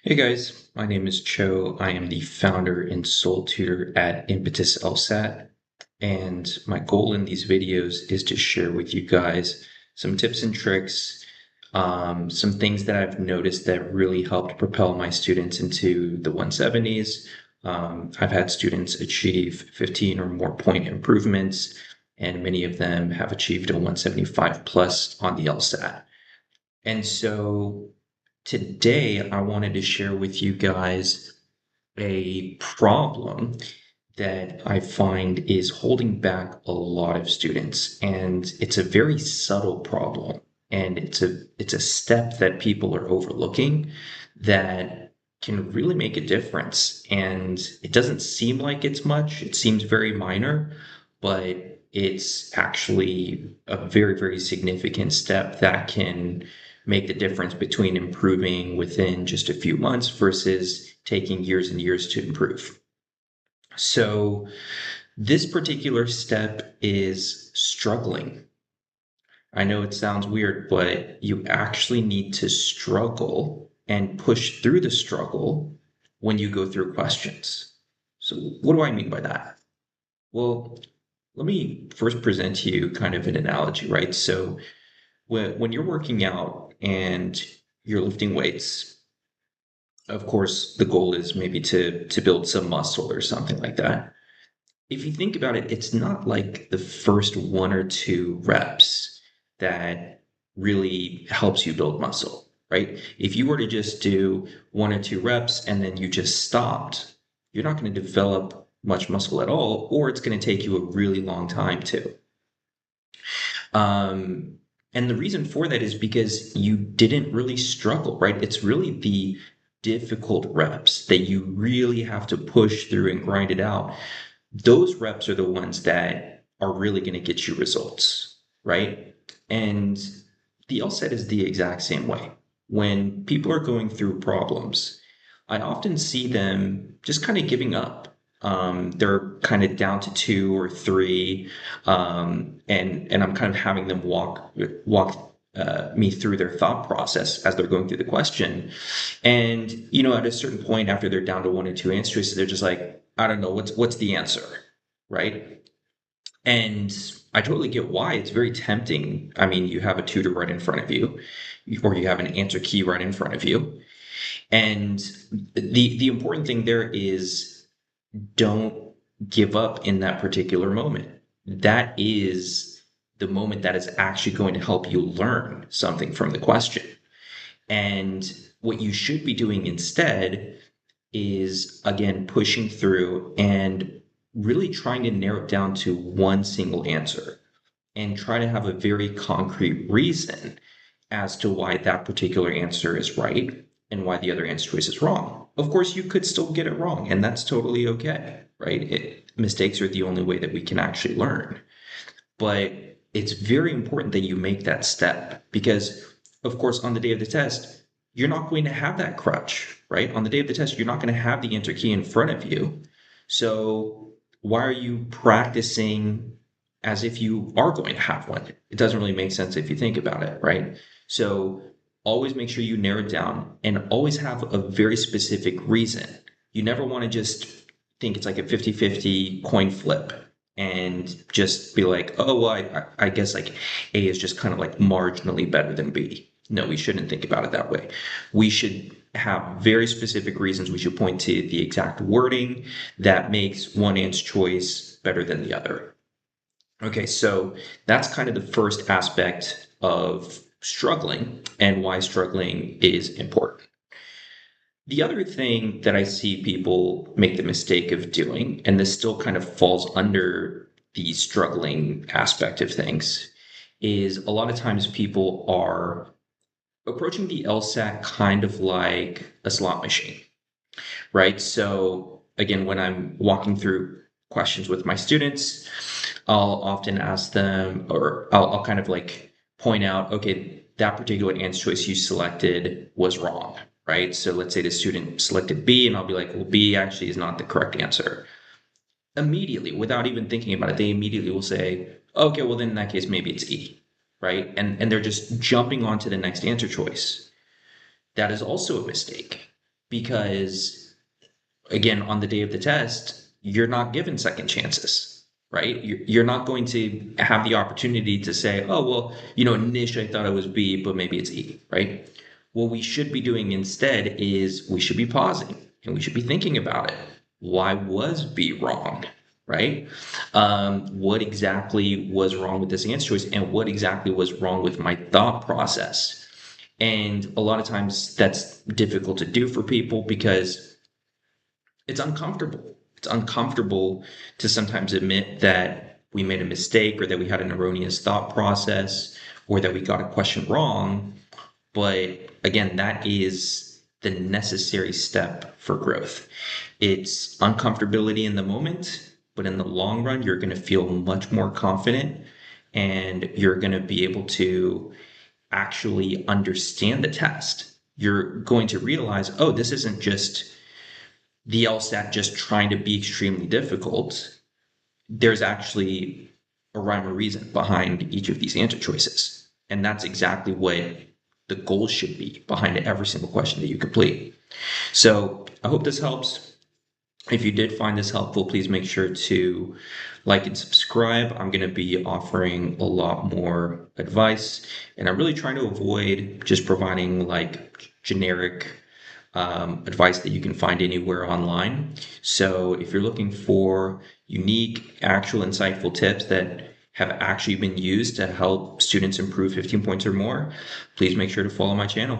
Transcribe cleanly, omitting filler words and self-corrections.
Hey guys, my name is Cho. I am the founder and sole tutor at Impetus LSAT. And my goal in these videos is to share with you guys some tips and tricks, some things that I've noticed that really helped propel my students into the 170s. I've had students achieve 15 or more point improvements, and many of them have achieved a 175 plus on the LSAT. And so today I wanted to share with you guys a problem that I find is holding back a lot of students. And it's a very subtle problem. And it's a step that people are overlooking that can really make a difference. And it doesn't seem like it's much. It seems very minor, but it's actually a very, very significant step that can make the difference between improving within just a few months versus taking years and years to improve. So, this particular step is struggling. I know it sounds weird, but you actually need to struggle and push through the struggle when you go through questions. So, what do I mean by that? Well, let me first present to you kind of an analogy, right? So, when you're working out and you're lifting weights, of course, the goal is maybe to build some muscle or something like that. If you think about it, it's not like the first one or two reps that really helps you build muscle, right? If you were to just do one or two reps and then you just stopped, you're not going to develop much muscle at all, or it's going to take you a really long time to. Um, and the reason for that is because you didn't really struggle, right? It's really the difficult reps that you really have to push through and grind it out. Those reps are the ones that are really going to get you results, right? And the LSAT is the exact same way. When people are going through problems, I often see them just kind of giving up. They're kind of down to two or three, and I'm kind of having them walk me through their thought process as they're going through the question. And at a certain point, after they're down to one or two answer choices, they're just like, I don't know, what's the answer, right? And I totally get why. It's very tempting. I mean, you have a tutor right in front of you, or you have an answer key right in front of you. And the important thing there is don't give up in that particular moment. That is the moment that is actually going to help you learn something from the question. And what you should be doing instead is, again, pushing through and really trying to narrow it down to one single answer and try to have a very concrete reason as to why that particular answer is right and why the other answer choice is wrong. Of course, you could still get it wrong, and that's totally okay, right? Mistakes are the only way that we can actually learn. But it's very important that you make that step because, of course, on the day of the test, you're not going to have that crutch, right? On the day of the test, you're not going to have the answer key in front of you. So why are you practicing as if you are going to have one? It doesn't really make sense if you think about it, right? So always make sure you narrow it down and always have a very specific reason. You never want to just think it's like a 50-50 coin flip and just be like, oh, well, I guess like A is just kind of like marginally better than B. No, we shouldn't think about it that way. We should have very specific reasons. We should point to the exact wording that makes one answer choice better than the other. Okay, so that's kind of the first aspect of struggling and why struggling is important. The other thing that I see people make the mistake of doing, and this still kind of falls under the struggling aspect of things, is a lot of times people are approaching the LSAT kind of like a slot machine, right? So, again, when I'm walking through questions with my students, I'll often ask them, or I'll kind of like point out, okay, that particular answer choice you selected was wrong, right? So let's say the student selected B, and I'll be like, well, B actually is not the correct answer. Immediately, without even thinking about it, they immediately will say, okay, well, then in that case, maybe it's E, right? And they're just jumping on to the next answer choice. That is also a mistake because again, on the day of the test, you're not given second chances, right? You're not going to have the opportunity to say, oh, well, initially I thought it was B, but maybe it's E, right? What we should be doing instead is we should be pausing and we should be thinking about it. Why was B wrong? Right? What exactly was wrong with this answer choice, and what exactly was wrong with my thought process? And a lot of times that's difficult to do for people because it's uncomfortable. It's uncomfortable to sometimes admit that we made a mistake or that we had an erroneous thought process or that we got a question wrong. But again, that is the necessary step for growth. It's uncomfortability in the moment, but in the long run, you're going to feel much more confident and you're going to be able to actually understand the test. You're going to realize, oh, this isn't just the LSAT just trying to be extremely difficult. There's actually a rhyme or reason behind each of these answer choices. And that's exactly what the goal should be behind every single question that you complete. So I hope this helps. If you did find this helpful, please make sure to like and subscribe. I'm going to be offering a lot more advice, and I'm really trying to avoid just providing like generic advice that you can find anywhere online. So if you're looking for unique, actual, insightful tips that have actually been used to help students improve 15 points or more, please make sure to follow my channel.